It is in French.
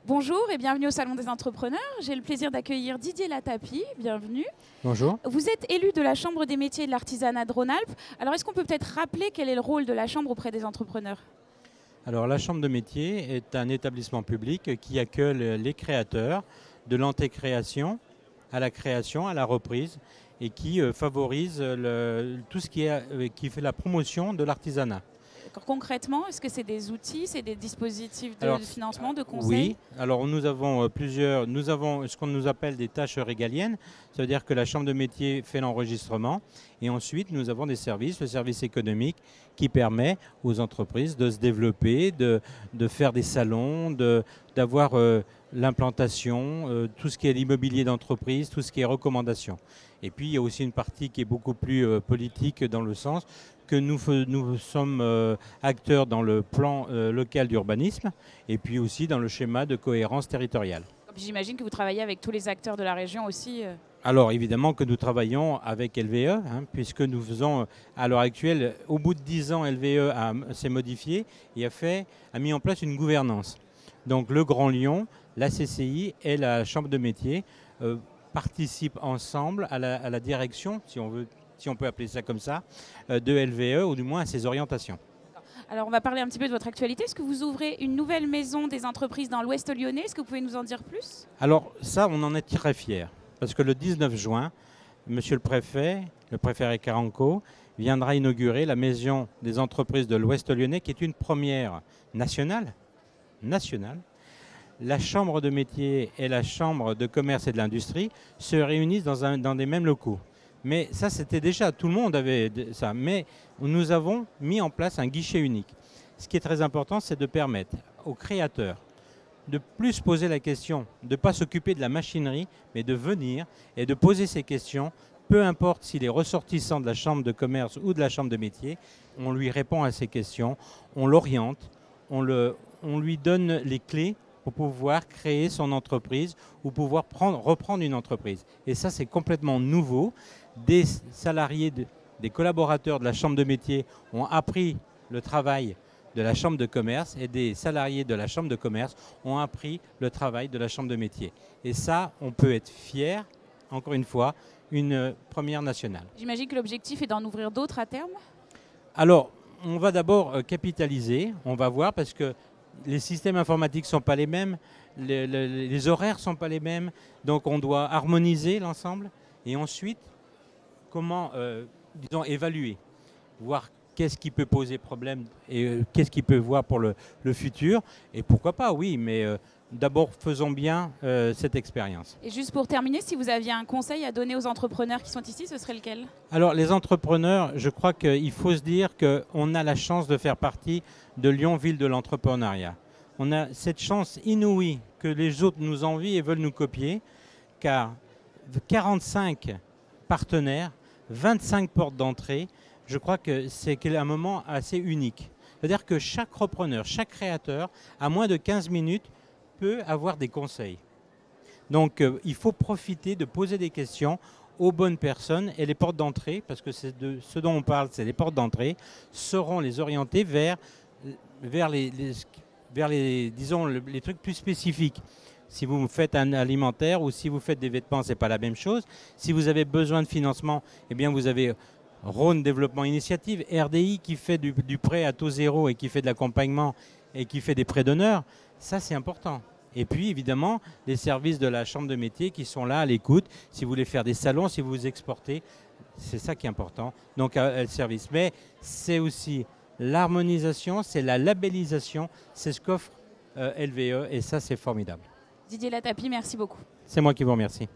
Bonjour et bienvenue au Salon des Entrepreneurs. J'ai le plaisir d'accueillir Didier Latapie. Bienvenue. Bonjour. Vous êtes élu de la Chambre des métiers et de l'artisanat de Rhône-Alpes. Alors, est-ce qu'on peut peut-être rappeler quel est le rôle de la Chambre auprès des entrepreneurs? Alors la Chambre de métier est un établissement public qui accueille les créateurs de l'antécréation à la création, à la reprise et qui favorise tout ce qui fait la promotion de l'artisanat. Concrètement, est-ce que c'est des outils, c'est des dispositifs de financement, de conseils? Oui, alors nous avons ce qu'on nous appelle des tâches régaliennes, ça veut dire que la Chambre de métier fait l'enregistrement et ensuite nous avons des services, le service économique qui permet aux entreprises de se développer, de faire des salons, d'avoir l'implantation, tout ce qui est l'immobilier d'entreprise, tout ce qui est recommandations. Et puis il y a aussi une partie qui est beaucoup plus politique dans le sens que nous sommes acteurs dans le plan local d'urbanisme et puis aussi dans le schéma de cohérence territoriale. J'imagine que vous travaillez avec tous les acteurs de la région aussi. Alors évidemment que nous travaillons avec LVE, puisque nous faisons à l'heure actuelle, au bout de 10 ans, LVE s'est modifié et a mis en place une gouvernance. Donc le Grand Lyon, la CCI et la Chambre de métier participent ensemble à la direction, si on peut appeler ça comme ça, de LVE, ou du moins à ses orientations. Alors on va parler un petit peu de votre actualité. Est-ce que vous ouvrez une nouvelle maison des entreprises dans l'Ouest lyonnais? Est-ce que vous pouvez nous en dire plus? Alors ça, on en est très fiers, parce que le 19 juin, monsieur le préfet Caranco, viendra inaugurer la maison des entreprises de l'Ouest lyonnais, qui est une première nationale. La Chambre de métier et la Chambre de commerce et de l'industrie se réunissent dans des mêmes locaux. Mais ça, c'était déjà, tout le monde avait ça. Mais nous avons mis en place un guichet unique. Ce qui est très important, c'est de permettre aux créateurs de plus poser la question, de ne pas s'occuper de la machinerie, mais de venir et de poser ces questions. Peu importe s'il est ressortissant de la chambre de commerce ou de la chambre de métier, on lui répond à ces questions, on l'oriente, on lui donne les clés pour pouvoir créer son entreprise ou pouvoir reprendre une entreprise. Et ça, c'est complètement nouveau. Des salariés, des collaborateurs de la Chambre de métier ont appris le travail de la Chambre de commerce et des salariés de la Chambre de commerce ont appris le travail de la Chambre de métier. Et ça, on peut être fier, encore une fois, une première nationale. J'imagine que l'objectif est d'en ouvrir d'autres à terme? Alors, on va d'abord capitaliser, on va voir, parce que les systèmes informatiques ne sont pas les mêmes, les horaires ne sont pas les mêmes, donc on doit harmoniser l'ensemble et ensuite, comment, disons, évaluer, voir qu'est-ce qui peut poser problème et qu'est-ce qui peut voir pour le futur. Et pourquoi pas, oui, mais d'abord faisons bien cette expérience. Et juste pour terminer, si vous aviez un conseil à donner aux entrepreneurs qui sont ici, ce serait lequel? Alors les entrepreneurs, je crois qu'il faut se dire qu'on a la chance de faire partie de Lyon, ville de l'entrepreneuriat. On a cette chance inouïe que les autres nous envient et veulent nous copier, car 45 partenaires, 25 portes d'entrée, je crois que c'est un moment assez unique. C'est-à-dire que chaque repreneur, chaque créateur, à moins de 15 minutes, peut avoir des conseils. Donc il faut profiter de poser des questions aux bonnes personnes, et les portes d'entrée, parce que c'est de ce dont on parle, c'est les portes d'entrée, sauront les orienter vers disons, les trucs plus spécifiques. Si vous faites un alimentaire ou si vous faites des vêtements, ce n'est pas la même chose. Si vous avez besoin de financement, eh bien vous avez Rhône Développement Initiative, RDI qui fait du prêt à taux zéro et qui fait de l'accompagnement et qui fait des prêts d'honneur. Ça, c'est important. Et puis, évidemment, les services de la Chambre de métier qui sont là à l'écoute. Si vous voulez faire des salons, si vous vous exportez, c'est ça qui est important. Donc, le service. Mais c'est aussi l'harmonisation, c'est la labellisation, c'est ce qu'offre LVE et ça, c'est formidable. Didier Latapie, merci beaucoup. C'est moi qui vous remercie.